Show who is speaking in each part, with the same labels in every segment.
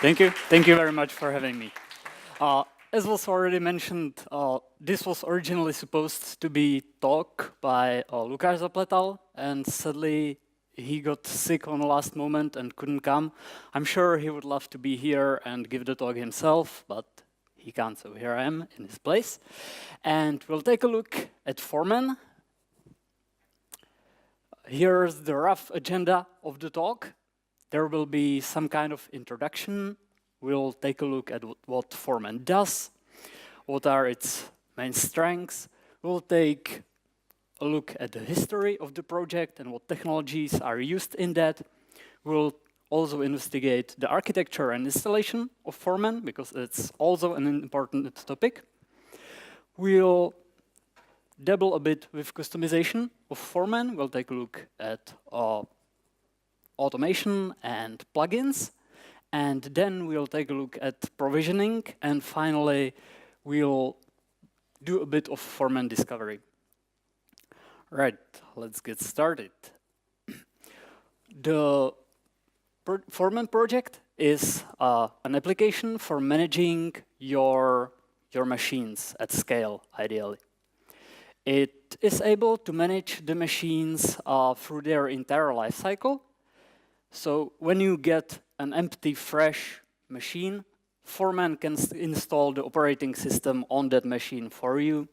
Speaker 1: Thank you. Thank you very much for having me. As was already mentioned, this was originally supposed to be talk by Lukáš Zapletal, and sadly he got sick on the last moment and couldn't come. I'm sure he would love to be here and give the talk himself, but he can't, so here I am in his place. And we'll take a look at Foreman. Here's the rough agenda of the talk. There will be some kind of introduction. We'll take a look at what Foreman does, what are its main strengths. We'll take a look at the history of the project and what technologies are used in that. We'll also investigate the architecture and installation of Foreman, because it's also an important topic. We'll dabble a bit with customization of Foreman. We'll take a look at automation and plugins. And then we'll take a look at provisioning. And finally, we'll do a bit of Foreman Discovery. Right, let's get started. The Foreman project is an application for managing your machines at scale, ideally. It is able to manage the machines through their entire life cycle. So when you get an empty, fresh machine, Foreman can install the operating system on that machine for you.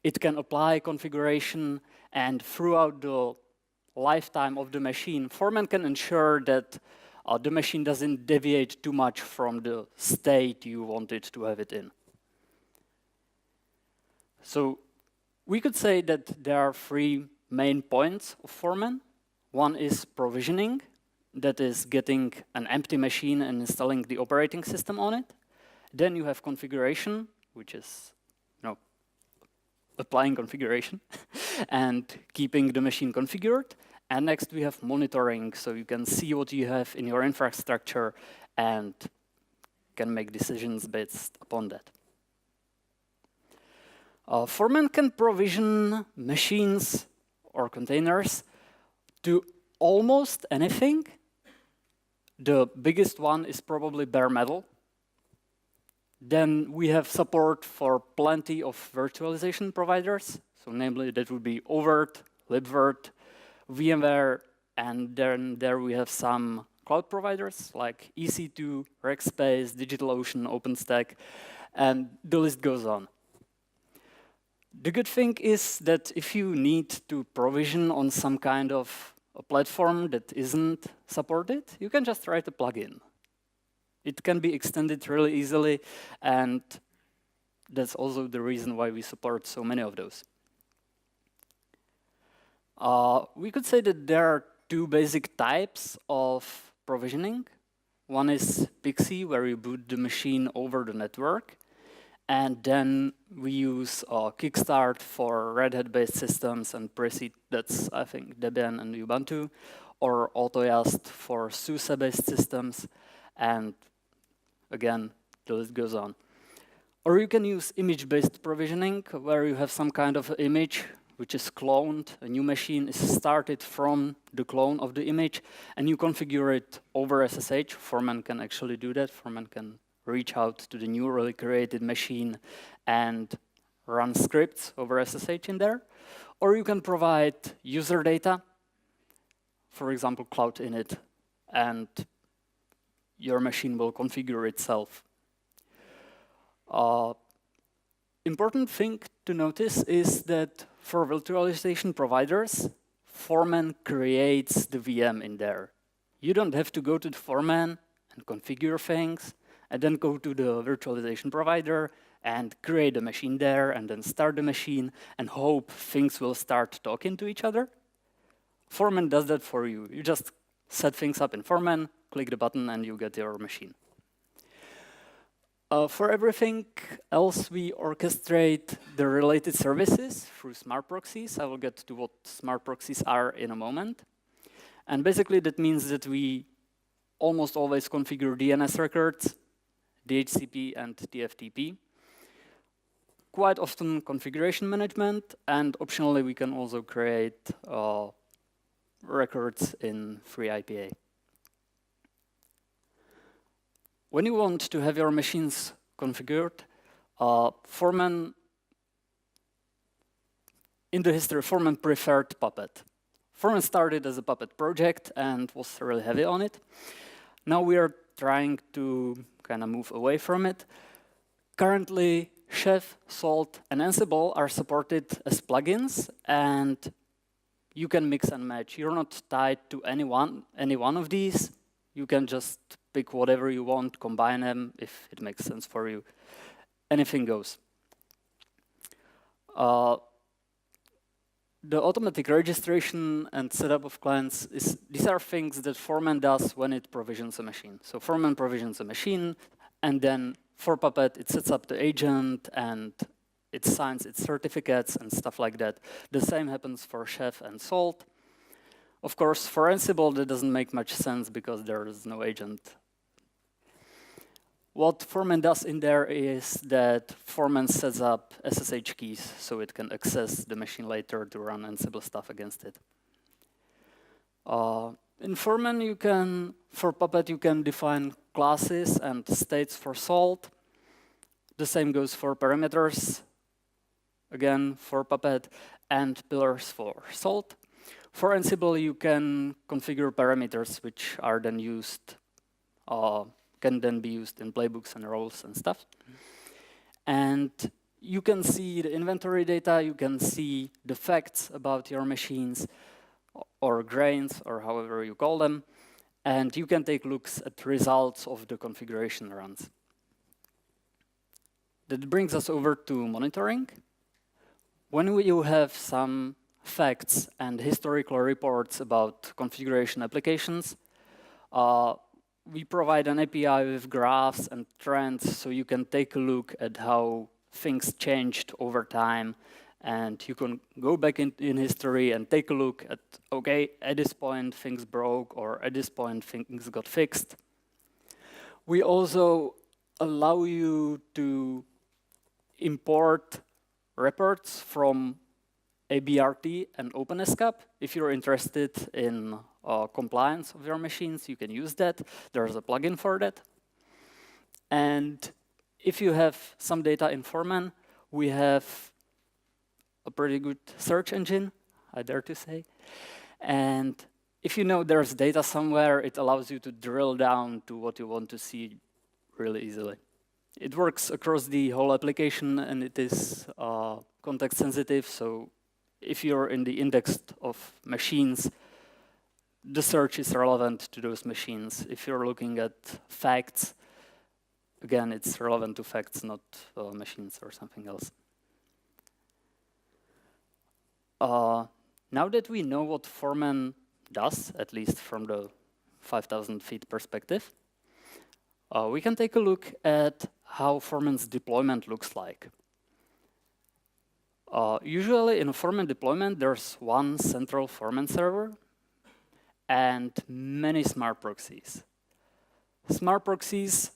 Speaker 1: It can apply configuration, and throughout the lifetime of the machine, Foreman can ensure that the machine doesn't deviate too much from the state you want it to have it in. So we could say that there are three main points of Foreman. One is provisioning, that is getting an empty machine and installing the operating system on it. Then you have configuration, which is applying configuration and keeping the machine configured. And next we have monitoring, so you can see what you have in your infrastructure and can make decisions based upon that. Foreman can provision machines or containers to almost anything. The biggest one is probably bare metal. Then we have support for plenty of virtualization providers. So namely, that would be Overt, libvirt, VMware, and then there we have some cloud providers like EC2, Rackspace, DigitalOcean, OpenStack, and the list goes on. The good thing is that if you need to provision on some kind of a platform that isn't supported, you can just write a plugin. It can be extended really easily, and that's also the reason why we support so many of those. We could say that there are two basic types of provisioning. One is PXE, where you boot the machine over the network. And then we use Kickstart for Red Hat-based systems, and Preseed, that's, I think, Debian and Ubuntu, or Autoyast for SUSE-based systems, and again, the list goes on. Or you can use image-based provisioning, where you have some kind of image which is cloned. A new machine is started from the clone of the image, and you configure it over SSH. Foreman can actually do that. Foreman can reach out to the newly created machine and run scripts over SSH in there. Or you can provide user data, for example, Cloud Init, and your machine will configure itself. Important thing to notice is that for virtualization providers, Foreman creates the VM in there. You don't have to go to the Foreman and configure things, and then go to the virtualization provider and create a machine there, and then start the machine and hope things will start talking to each other. Foreman does that for you. You just set things up in Foreman, click the button, and you get your machine. For everything else, we orchestrate the related services through smart proxies. I will get to what smart proxies are in a moment. And basically, that means that we almost always configure DNS records, DHCP and TFTP. Quite often configuration management, and optionally we can also create records in FreeIPA. When you want to have your machines configured, Foreman, in the history, Foreman preferred Puppet. Foreman started as a Puppet project and was really heavy on it. Now we are trying to kind of move away from it. Currently, Chef, Salt, and Ansible are supported as plugins, and you can mix and match. You're not tied to any one of these. You can just pick whatever you want, combine them if it makes sense for you. Anything goes. The automatic registration and setup of clients, these are things that Foreman does when it provisions a machine. So Foreman provisions a machine, and then for Puppet, it sets up the agent, and it signs its certificates and stuff like that. The same happens for Chef and Salt. Of course, for Ansible, that doesn't make much sense because there is no agent. What Foreman does in there is that Foreman sets up SSH keys so it can access the machine later to run Ansible stuff against it. In Foreman, for Puppet, you can define classes and states for Salt. The same goes for parameters, again, for Puppet, and pillars for Salt. For Ansible, you can configure parameters which are then used, can then be used in playbooks and roles and stuff. And you can see the inventory data, you can see the facts about your machines, or grains, or however you call them, and you can take looks at results of the configuration runs. That brings us over to monitoring. When you have some facts and historical reports about configuration applications, we provide an API with graphs and trends so you can take a look at how things changed over time, and you can go back in history and take a look at, okay, at this point things broke, or at this point things got fixed. We also allow you to import reports from ABRT and OpenSCAP. If you're interested in compliance of your machines, you can use that. There's a plugin for that. And if you have some data in Foreman, we have a pretty good search engine, I dare to say. And if you know there's data somewhere, it allows you to drill down to what you want to see really easily. It works across the whole application, and it is context sensitive, so if you're in the index of machines, the search is relevant to those machines. If you're looking at facts, again, it's relevant to facts, not machines or something else. Now that we know what Foreman does, at least from the 5,000 feet perspective, we can take a look at how Foreman's deployment looks like. Usually in a Foreman deployment, there's one central Foreman server and many smart proxies. Smart proxies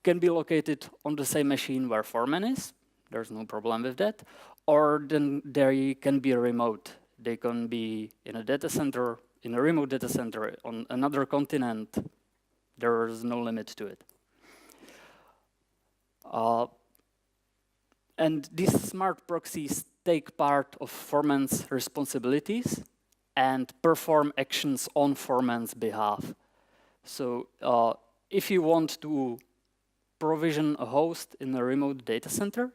Speaker 1: can be located on the same machine where Foreman is. There's no problem with that. Or then they can be remote. They can be in a data center, in a remote data center on another continent. There is no limit to it. And these smart proxies take part of Foreman's responsibilities and perform actions on Foreman's behalf. So if you want to provision a host in a remote data center,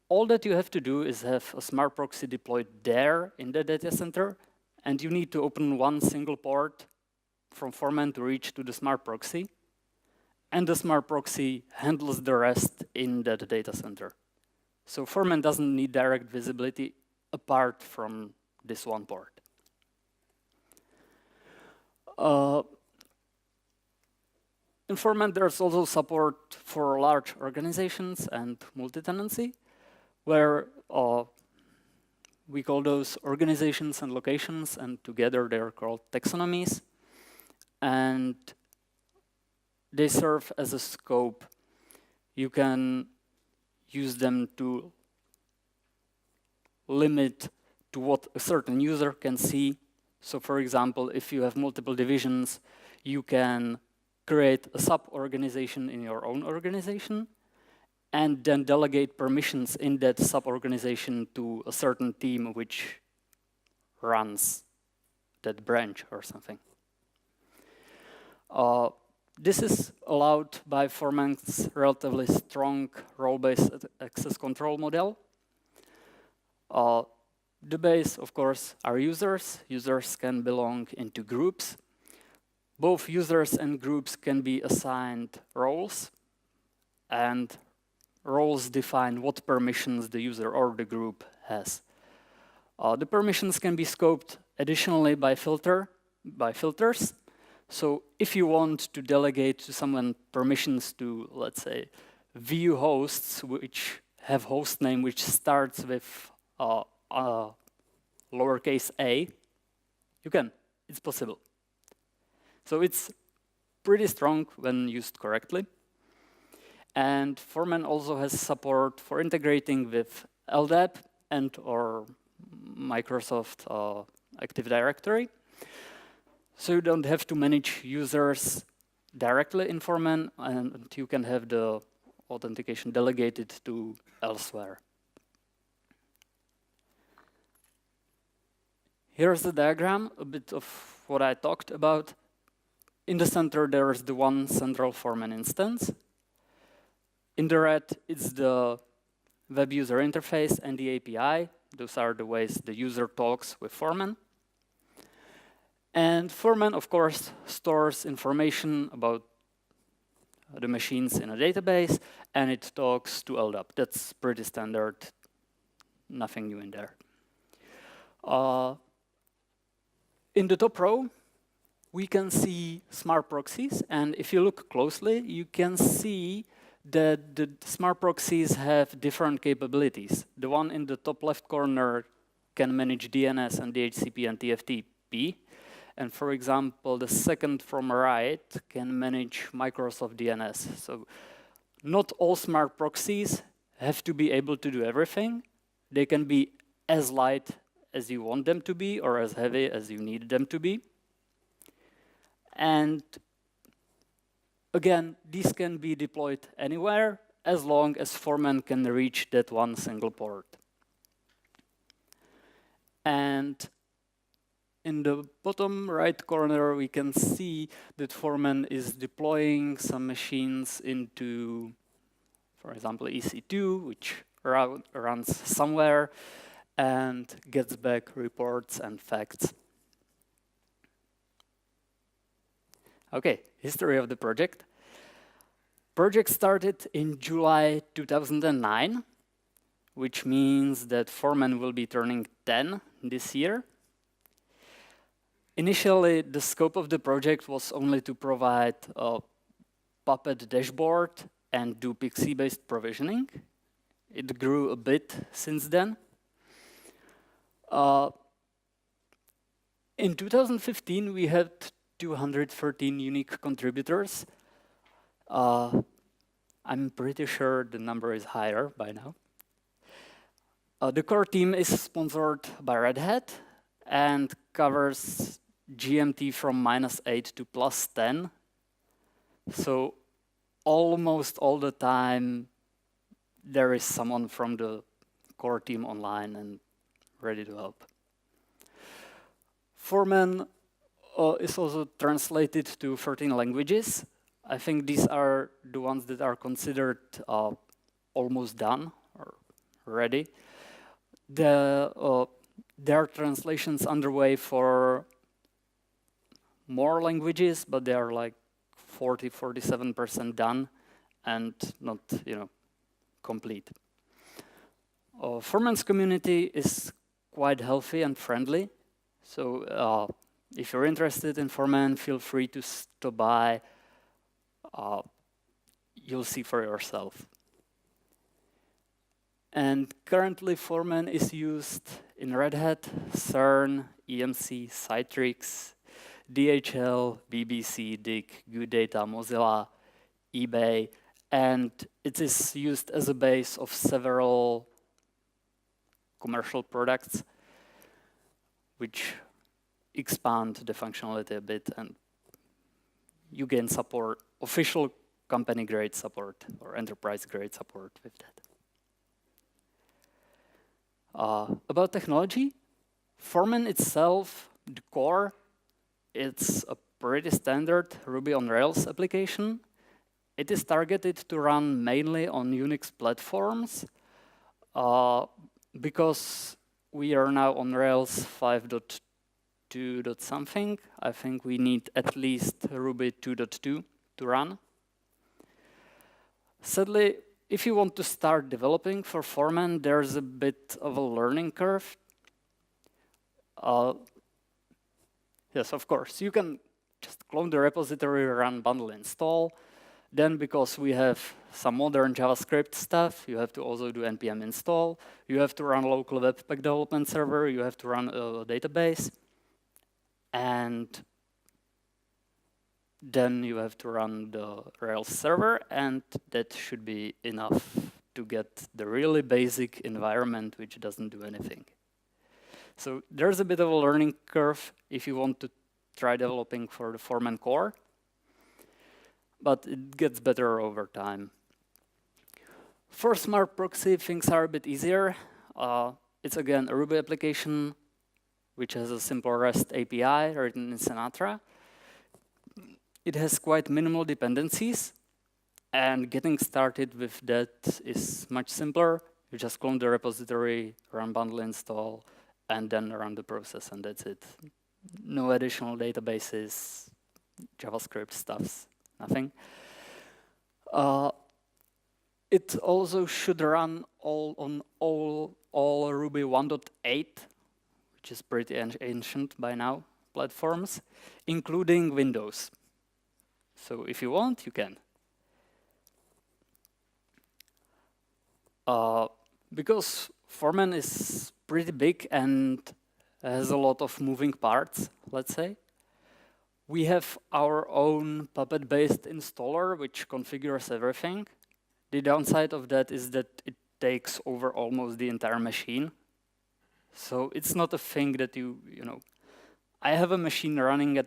Speaker 1: all that you have to do is have a smart proxy deployed there in the data center, and you need to open one single port from Foreman to reach to the smart proxy, and the smart proxy handles the rest in that data center. So Foreman doesn't need direct visibility apart from this one port. In Foreman, there's also support for large organizations and multi-tenancy, where we call those organizations and locations, and together they're called taxonomies. And they serve as a scope. You can use them to limit to what a certain user can see. So for example, if you have multiple divisions, you can create a sub-organization in your own organization, and then delegate permissions in that sub-organization to a certain team which runs that branch or something. This is allowed by Foreman's relatively strong role-based access control model. The base, of course, are users. Users can belong into groups. Both users and groups can be assigned roles, and roles define what permissions the user or the group has. The permissions can be scoped additionally by filters. So if you want to delegate to someone permissions to, let's say, view hosts which have host name which starts with lowercase a, you can. It's possible. So it's pretty strong when used correctly. And Foreman also has support for integrating with LDAP and or Microsoft Active Directory. So you don't have to manage users directly in Foreman, and you can have the authentication delegated to elsewhere. Here's the diagram, a bit of what I talked about. In the center, there is the one central Foreman instance. In the red, it's the web user interface and the API. Those are the ways the user talks with Foreman. And Foreman, of course, stores information about the machines in a database, and it talks to LDAP. That's pretty standard, nothing new in there. In the top row, we can see smart proxies, and if you look closely, you can see that the smart proxies have different capabilities. The one in the top left corner can manage DNS and DHCP and TFTP. And for example, the second from right can manage Microsoft DNS. So not all smart proxies have to be able to do everything. They can be as light as you want them to be or as heavy as you need them to be. And again, these can be deployed anywhere as long as Foreman can reach that one single port. And in the bottom right corner, we can see that Foreman is deploying some machines into, for example, EC2, which runs somewhere and gets back reports and facts. Okay, history of the project. Project started in July 2009, which means that Foreman will be turning 10 this year. Initially, the scope of the project was only to provide a Puppet dashboard and do Pixie-based provisioning. It grew a bit since then. In 2015, we had 213 unique contributors. I'm pretty sure the number is higher by now. The core team is sponsored by Red Hat and covers GMT from -8 to +10. So almost all the time, there is someone from the core team online and ready to help. Foreman is also translated to 13 languages. I think these are the ones that are considered almost done or ready. There are translations underway for more languages, but they are like 47% done and not, complete. Foreman's community is quite healthy and friendly. So if you're interested in Foreman, feel free to stop by. You'll see for yourself. And currently, Foreman is used in Red Hat, CERN, EMC, Citrix, DHL, BBC, DIC, GoodData, Mozilla, eBay, and it is used as a base of several commercial products which expand the functionality a bit, and you gain support, official company-grade support or enterprise-grade support with that. About technology, Foreman itself, the core, it's a pretty standard Ruby on Rails application. It is targeted to run mainly on Unix platforms because we are now on Rails 5.2. Something. I think we need at least Ruby 2.2 to run. Sadly, if you want to start developing for Foreman, there's a bit of a learning curve. Yes, of course, you can just clone the repository, run bundle install. Then, because we have some modern JavaScript stuff, you have to also do npm install. You have to run a local Webpack development server. You have to run a database. And then you have to run the Rails server, and that should be enough to get the really basic environment which doesn't do anything. So there's a bit of a learning curve if you want to try developing for the Foreman core, but it gets better over time. For Smart Proxy, things are a bit easier. It's again a Ruby application which has a simple REST API written in Sinatra. It has quite minimal dependencies, and getting started with that is much simpler. You just clone the repository, run bundle install, and then run the process, and that's it. No additional databases, JavaScript stuffs, nothing. It also should run on all Ruby 1.8, which is pretty ancient by now, platforms, including Windows. So if you want, you can. Because Foreman is pretty big and has a lot of moving parts, let's say, we have our own Puppet-based installer which configures everything. The downside of that is that it takes over almost the entire machine. So it's not a thing that you know, I have a machine running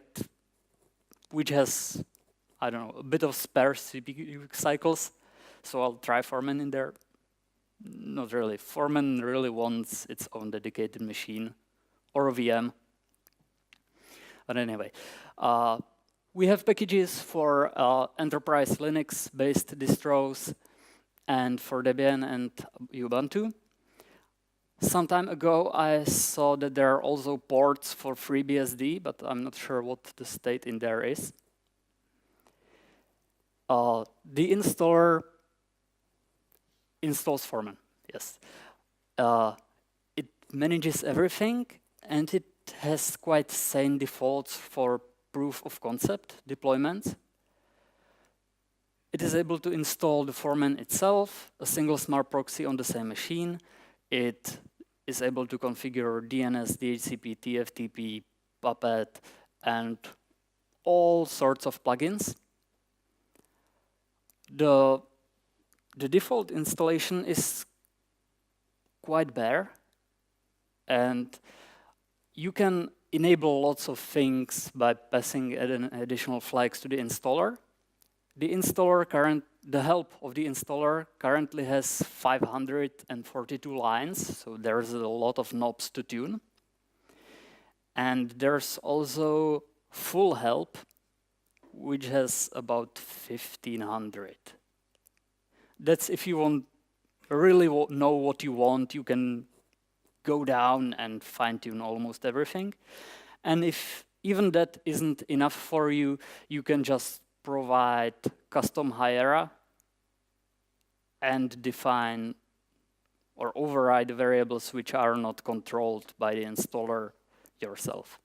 Speaker 1: which has, I don't know, a bit of spare CPU cycles, so I'll try Foreman in there. Not really. Foreman really wants its own dedicated machine or a VM. But anyway, we have packages for enterprise Linux-based distros and for Debian and Ubuntu. Some time ago, I saw that there are also ports for FreeBSD, but I'm not sure what the state in there is. The installer installs Foreman, yes. It manages everything, and it has quite sane defaults for proof of concept deployments. It is able to install the Foreman itself, a single smart proxy on the same machine. It is able to configure DNS, DHCP, TFTP, Puppet, and all sorts of plugins. The default installation is quite bare, and you can enable lots of things by passing additional flags to the installer. The help of the installer currently has 542 lines, so there's a lot of knobs to tune. And there's also full help, which has about 1,500. That's if you really know what you want, you can go down and fine-tune almost everything. And if even that isn't enough for you, you can just provide custom hierarchy and define or override variables which are not controlled by the installer yourself.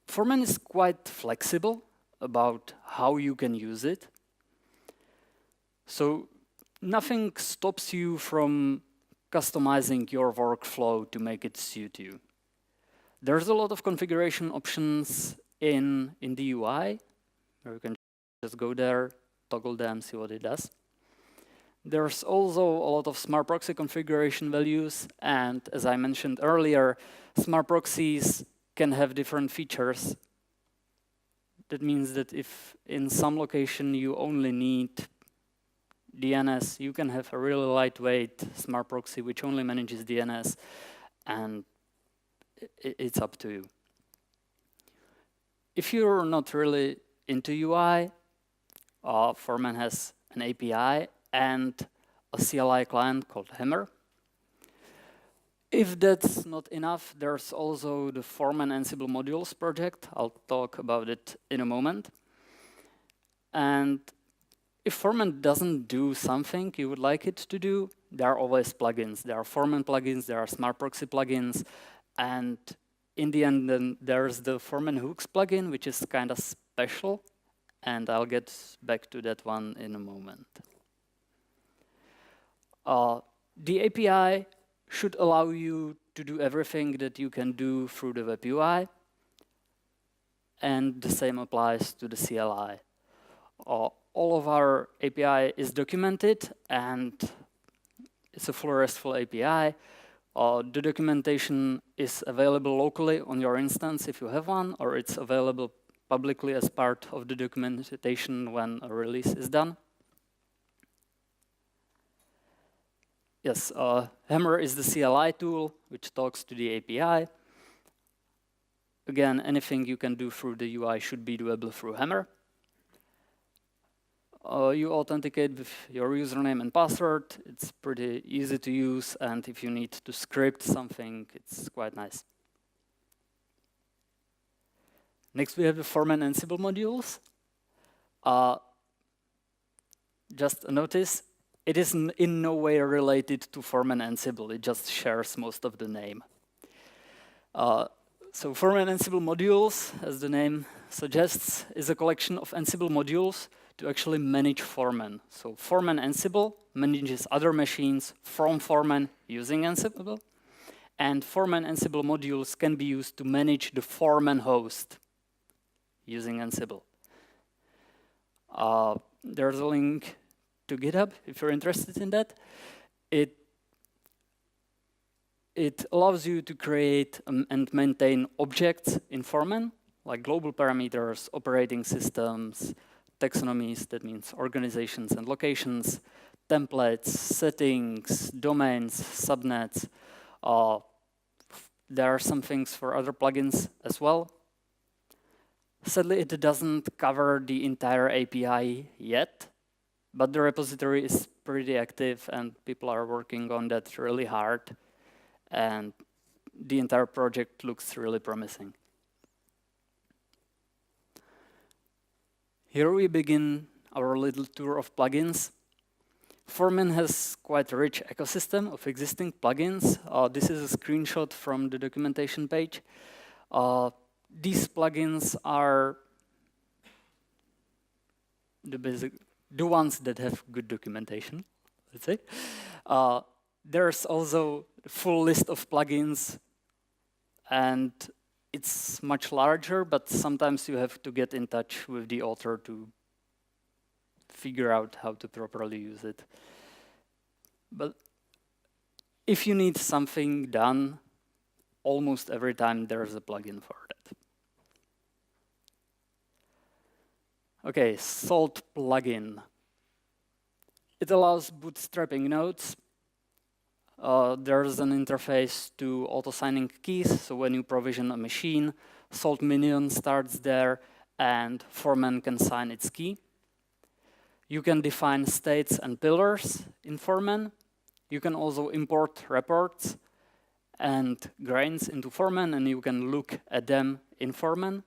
Speaker 1: Foreman is quite flexible about how you can use it. So nothing stops you from customizing your workflow to make it suit you. There's a lot of configuration options in the UI, where you can just go there, toggle them, see what it does. There's also a lot of smart proxy configuration values, and as I mentioned earlier, smart proxies can have different features. That means that if in some location you only need DNS, you can have a really lightweight smart proxy which only manages DNS, and it's up to you. If you're not really into UI, Foreman has an API and a CLI client called Hammer. If that's not enough, there's also the Foreman Ansible modules project. I'll talk about it in a moment. And if Foreman doesn't do something you would like it to do, there are always plugins. There are Foreman plugins, there are smart proxy plugins, and in the end, then there's the Foreman hooks plugin, which is kind of special, and I'll get back to that one in a moment. The API should allow you to do everything that you can do through the web UI, and the same applies to the CLI. All of our API is documented, and it's a full RESTful API. The documentation is available locally on your instance if you have one, or it's available publicly as part of the documentation when a release is done. Yes, Hammer is the CLI tool which talks to the API. Again, anything you can do through the UI should be doable through Hammer. You authenticate with your username and password. It's pretty easy to use, and if you need to script something, it's quite nice. Next, we have the Foreman Ansible modules. Just a notice, it is in no way related to Foreman Ansible. It just shares most of the name. So Foreman Ansible modules, as the name suggests, is a collection of Ansible modules to actually manage Foreman. So Foreman Ansible manages other machines from Foreman using Ansible, and Foreman Ansible modules can be used to manage the Foreman host using Ansible. There's a link to GitHub if you're interested in that. It allows you to create and maintain objects in Foreman, like global parameters, operating systems, taxonomies, that means organizations and locations, templates, settings, domains, subnets. There are some things for other plugins as well. Sadly, it doesn't cover the entire API yet, but the repository is pretty active and people are working on that really hard. And the entire project looks really promising. Here we begin our little tour of plugins. Foreman has quite a rich ecosystem of existing plugins. This is a screenshot from the documentation page. These plugins are the ones that have good documentation, let's say. There's also a full list of plugins, and it's much larger, but sometimes you have to get in touch with the author to figure out how to properly use it. But if you need something done, almost every time there's a plugin for that. Okay, Salt plugin. It allows bootstrapping nodes. There's an interface to auto-signing keys, so when you provision a machine, Salt minion starts there, and Foreman can sign its key. You can define states and pillars in Foreman. You can also import reports and grains into Foreman, and you can look at them in Foreman.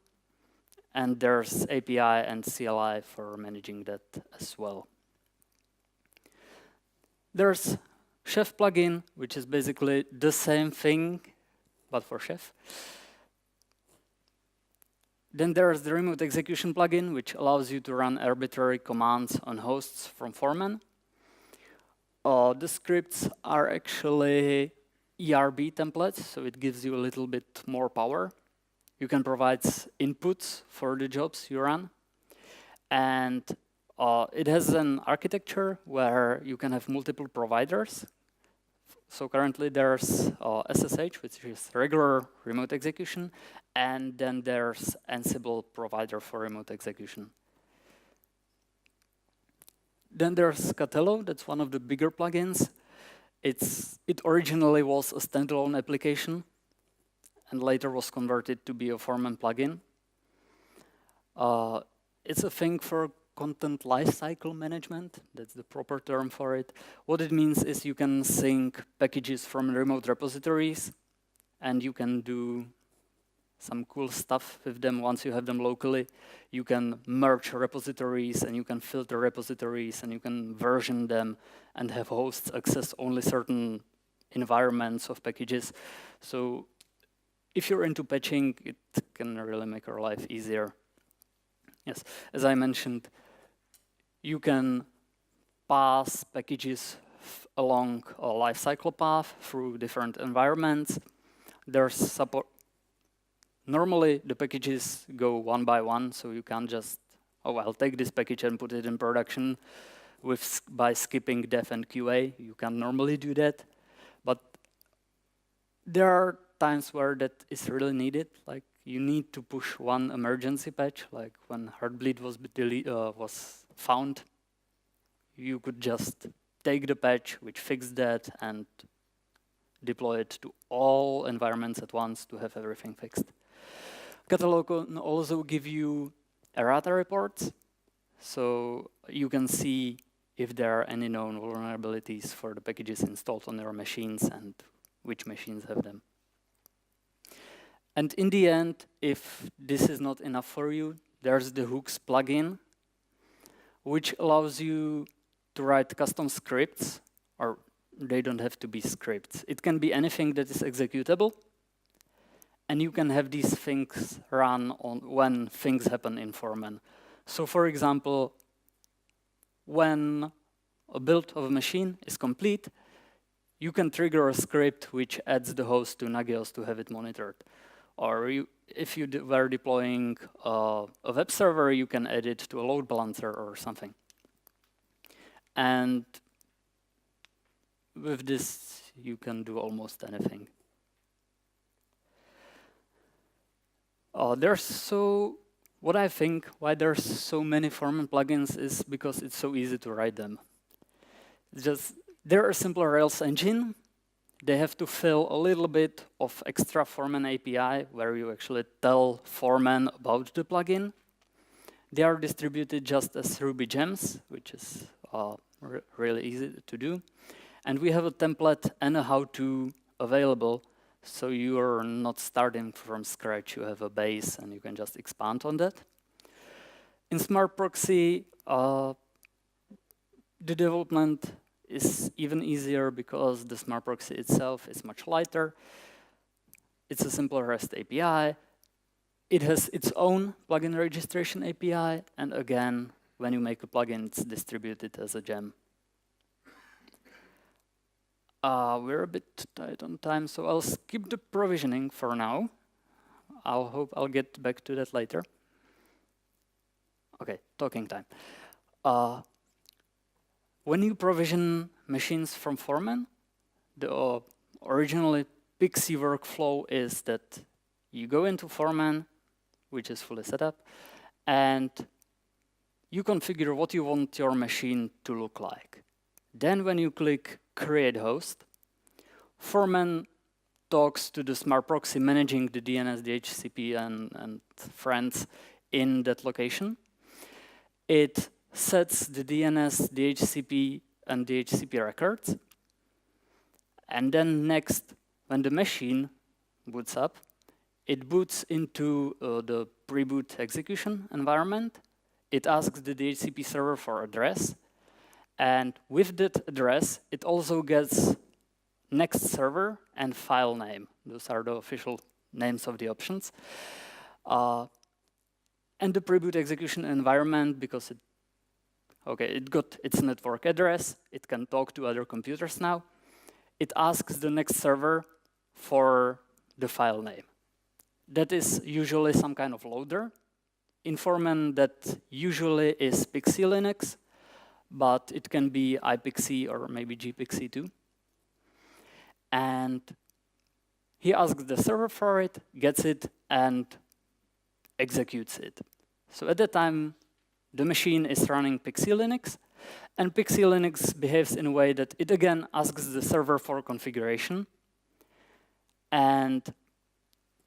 Speaker 1: And there's API and CLI for managing that as well. There's Chef plugin, which is basically the same thing, but for Chef. Then there's the remote execution plugin, which allows you to run arbitrary commands on hosts from Foreman. The scripts are actually ERB templates, so it gives you a little bit more power. You can provide inputs for the jobs you run. And It has an architecture where you can have multiple providers. So currently there's SSH, which is regular remote execution, and then there's Ansible provider for remote execution. Then there's Catello, that's one of the bigger plugins. It originally was a standalone application and later was converted to be a Foreman plugin. It's a thing for content lifecycle management. That's the proper term for it. What it means is you can sync packages from remote repositories, and you can do some cool stuff with them once you have them locally. You can merge repositories, and you can filter repositories, and you can version them and have hosts access only certain environments of packages. So if you're into patching, it can really make your life easier. Yes, as I mentioned, you can pass packages along a lifecycle path through different environments. There's support. Normally, the packages go one by one, so you can't just, oh, I'll take this package and put it in production by skipping dev and QA. You can normally do that. But there are times where that is really needed. Like, you need to push one emergency patch, like when Heartbleed was found. You could just take the patch which fixed that and deploy it to all environments at once to have everything fixed. Catalog can also give you errata reports, so you can see if there are any known vulnerabilities for the packages installed on your machines and which machines have them. And in the end, if this is not enough for you, there's the hooks plugin, which allows you to write custom scripts, or they don't have to be scripts. It can be anything that is executable, and you can have these things run on when things happen in Foreman. So for example, when a build of a machine is complete, you can trigger a script which adds the host to Nagios to have it monitored. Or if you were deploying a web server, you can add it to a load balancer or something. And with this, you can do almost anything. What I think why there's so many Foreman plugins is because it's so easy to write them. They're a simple Rails engine. They have to fill a little bit of extra Foreman API where you actually tell Foreman about the plugin. They are distributed just as Ruby gems, which is really easy to do. And we have a template and a how-to available, so you are not starting from scratch. You have a base, and you can just expand on that. In Smart Proxy, the development is even easier because the Smart Proxy itself is much lighter. It's a simple REST API. It has its own plugin registration API, and again, when you make a plugin, it's distributed as a gem. We're a bit tight on time, so I'll skip the provisioning for now. I'll get back to that later. Okay, talking time. When you provision machines from Foreman, the originally Pixie workflow is that you go into Foreman, which is fully set up, and you configure what you want your machine to look like. Then when you click Create Host, Foreman talks to the Smart Proxy managing the DNS, DHCP, and friends in that location. It sets the DNS, DHCP, and DHCP records. And then next, when the machine boots up, it boots into the pre-boot execution environment. It asks the DHCP server for address. And with that address, it also gets next server and file name. Those are the official names of the options. And the pre-boot execution environment, because it got its network address, it can talk to other computers now. It asks the next server for the file name. That is usually some kind of loader. in Foreman that usually is Pixie Linux, but it can be iPixie or maybe gPixie too. And he asks the server for it, gets it, and executes it. So at that time, the machine is running Pixie Linux, and Pixie Linux behaves in a way that it again asks the server for configuration. And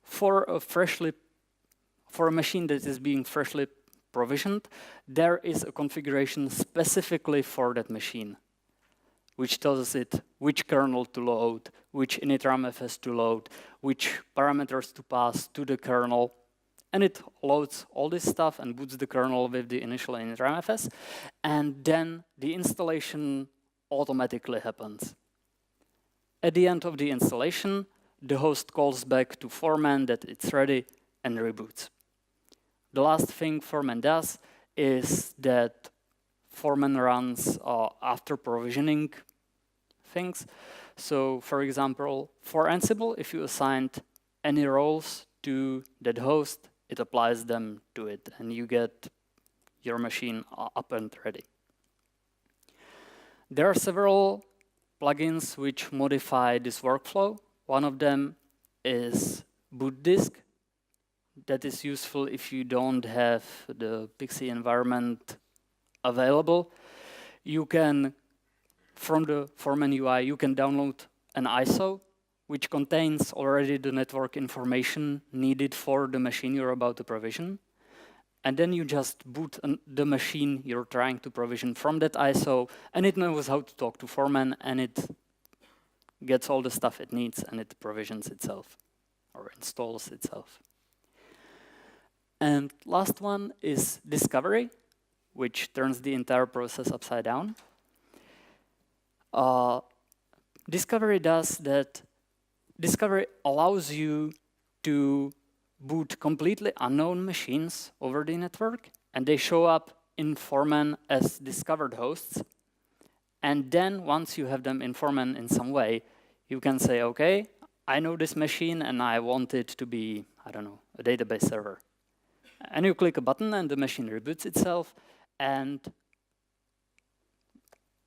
Speaker 1: for a machine that is being freshly provisioned, there is a configuration specifically for that machine, which tells it which kernel to load, which initramfs to load, which parameters to pass to the kernel. And it loads all this stuff and boots the kernel with the initial initramfs. And then the installation automatically happens. At the end of the installation, the host calls back to Foreman that it's ready and reboots. The last thing Foreman does is that Foreman runs after provisioning things. So for example, for Ansible, if you assigned any roles to that host, it applies them to it, and you get your machine up and ready. There are several plugins which modify this workflow. One of them is boot disk. That is useful if you don't have the Pixie environment available. You can, from the Foreman UI, you can download an ISO, which contains already the network information needed for the machine you're about to provision. And then you just boot the machine you're trying to provision from that ISO, and it knows how to talk to Foreman, and it gets all the stuff it needs, and it provisions itself, or installs itself. And last one is Discovery, which turns the entire process upside down. Discovery does that. Discovery allows you to boot completely unknown machines over the network, and they show up in Foreman as discovered hosts. And then once you have them in Foreman in some way, you can say, okay, I know this machine and I want it to be, I don't know, a database server. And you click a button and the machine reboots itself, and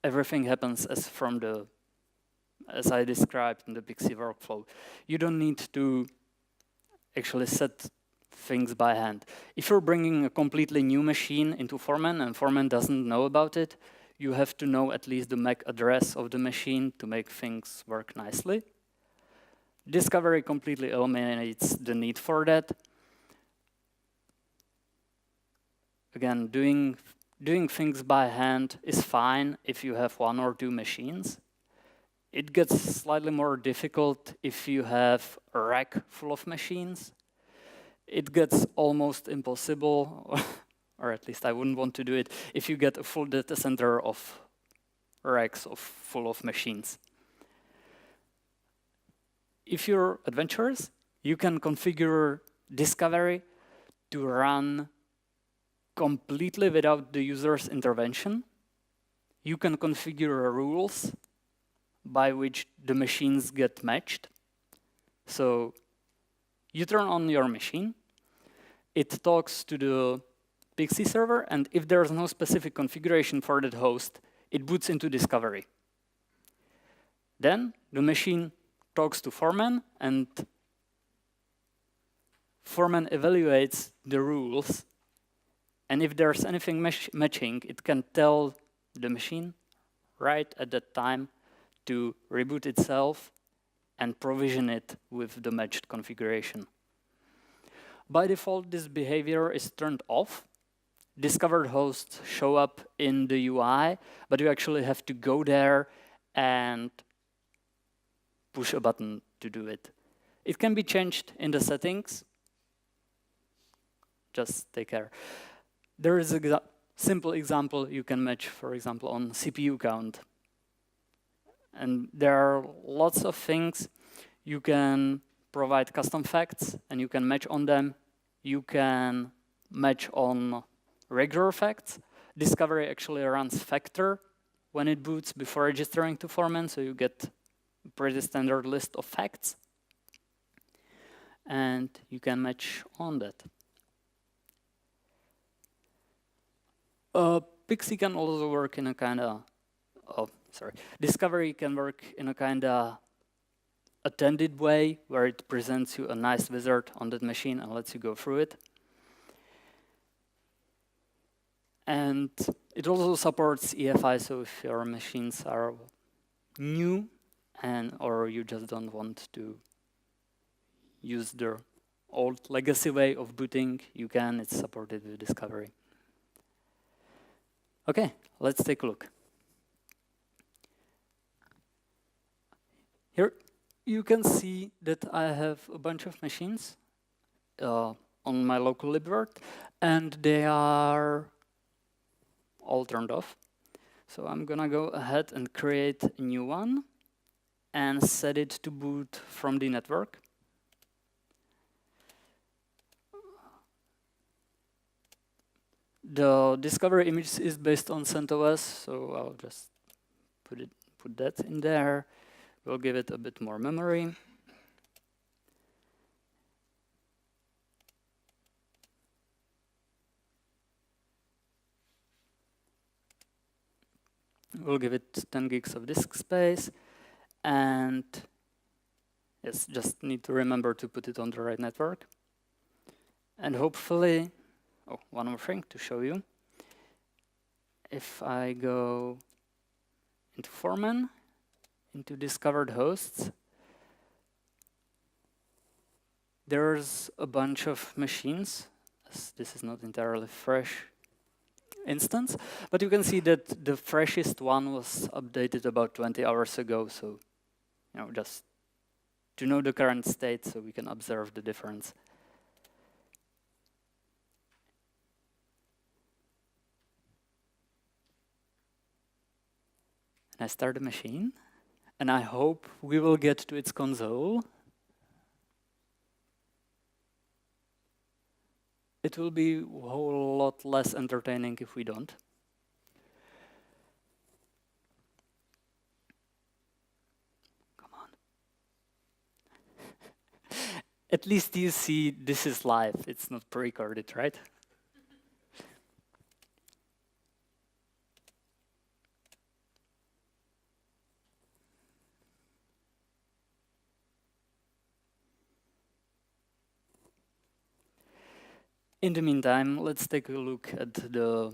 Speaker 1: everything happens as I described in the Pixie workflow. You don't need to actually set things by hand. If you're bringing a completely new machine into Foreman and Foreman doesn't know about it, you have to know at least the MAC address of the machine to make things work nicely. Discovery completely eliminates the need for that. Again, doing things by hand is fine if you have 1 or 2 machines. It gets slightly more difficult if you have a rack full of machines. It gets almost impossible, or at least I wouldn't want to do it, if you get a full data center of racks full of machines. If you're adventurous, you can configure Discovery to run completely without the user's intervention. You can configure rules by which the machines get matched. So you turn on your machine, it talks to the Pixie server, and if there's no specific configuration for that host, it boots into Discovery. Then the machine talks to Foreman, and Foreman evaluates the rules, and if there's anything matching, it can tell the machine right at that time to reboot itself and provision it with the matched configuration. By default, this behavior is turned off. Discovered hosts show up in the UI, but you actually have to go there and push a button to do it. It can be changed in the settings. Just take care. There is a simple example you can match, for example, on CPU count. And there are lots of things. You can provide custom facts, and you can match on them. You can match on regular facts. Discovery actually runs factor when it boots before registering to Foreman, so you get a pretty standard list of facts. And you can match on that. Pixie can also work in a kind of, Discovery can work in a kind of attended way where it presents you a nice wizard on that machine and lets you go through it. And it also supports EFI, so if your machines are new or you just don't want to use the old legacy way of booting, you can. It's supported with Discovery. Okay, let's take a look. Here you can see that I have a bunch of machines on my local libvirt, and they are all turned off. So I'm gonna go ahead and create a new one and set it to boot from the network. The Discovery image is based on CentOS, so I'll just put that in there. We'll give it a bit more memory. We'll give it 10 gigs of disk space, and yes, just need to remember to put it on the right network. And hopefully, oh, one more thing to show you. If I go into Foreman, into discovered hosts, there's a bunch of machines. This is not entirely fresh instance, but you can see that the freshest one was updated about 20 hours ago. So, just to know the current state so we can observe the difference. And I start the machine, and I hope we will get to its console. It will be a whole lot less entertaining if we don't. Come on. At least you see this is live. It's not pre-recorded, right? In the meantime, let's take a look at the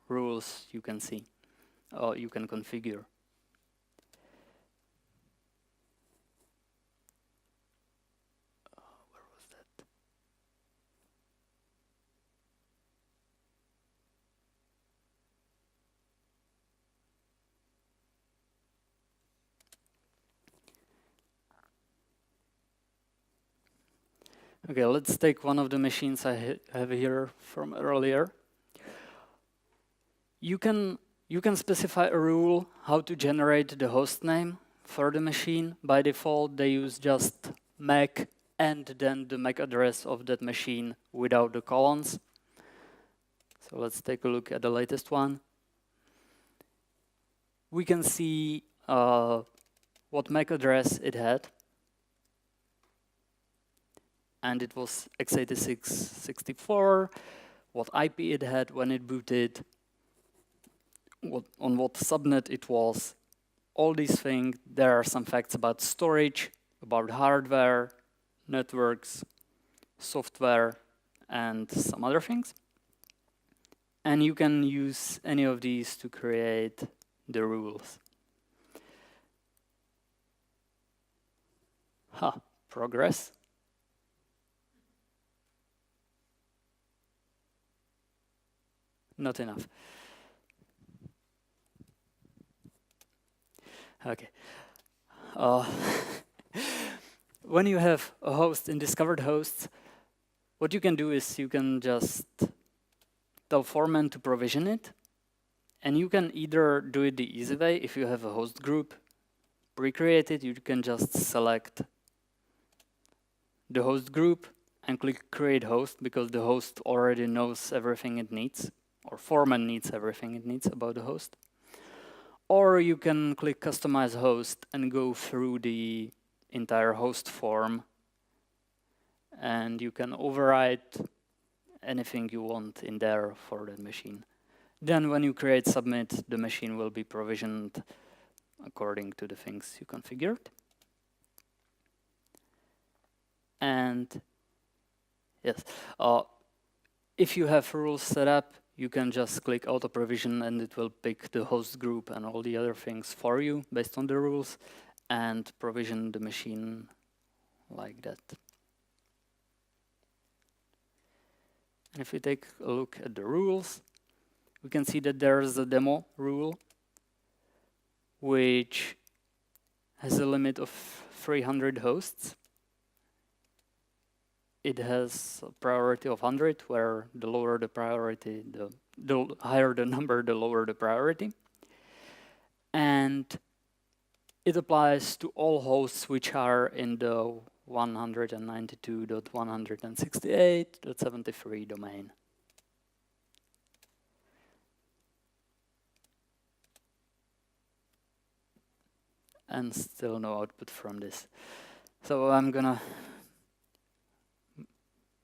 Speaker 1: rules you can see, or you can configure. Where was that? Okay, let's take one of the machines I have here from earlier. You can specify a rule how to generate the host name for the machine. By default, they use just MAC and then the MAC address of that machine without the colons. So let's take a look at the latest one. We can see what MAC address it had. And it was x86-64, what IP it had when it booted, on what subnet it was, all these things. There are some facts about storage, about hardware, networks, software, and some other things. And you can use any of these to create the rules. Progress. Not enough. Okay. When you have a host in discovered hosts, what you can do is you can just tell Foreman to provision it. And you can either do it the easy way. If you have a host group pre-created, you can just select the host group and click create host, because the host already knows everything it needs, or Foreman needs everything it needs about the host. Or you can click customize host and go through the entire host form, and you can override anything you want in there for that machine. Then when you create submit, the machine will be provisioned according to the things you configured. And yes, if you have rules set up, you can just click auto provision and it will pick the host group and all the other things for you based on the rules and provision the machine like that. And if we take a look at the rules, we can see that there's a demo rule which has a limit of 300 hosts. It has a priority of 100, where the lower the priority, the higher the number, the lower the priority. And it applies to all hosts which are in the 192.168.73 domain. And still no output from this. So I'm gonna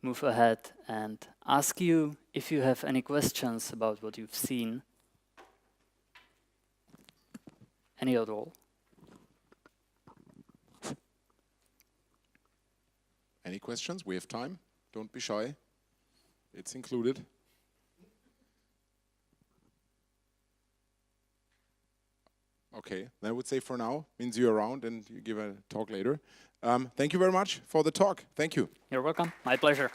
Speaker 1: move ahead and ask you if you have any questions about what you've seen. Any at all?
Speaker 2: Any questions? We have time. Don't be shy. It's included. Okay, then I would say for now, means you're around and you give a talk later. Thank you very much for the talk. Thank you.
Speaker 1: You're welcome. My pleasure.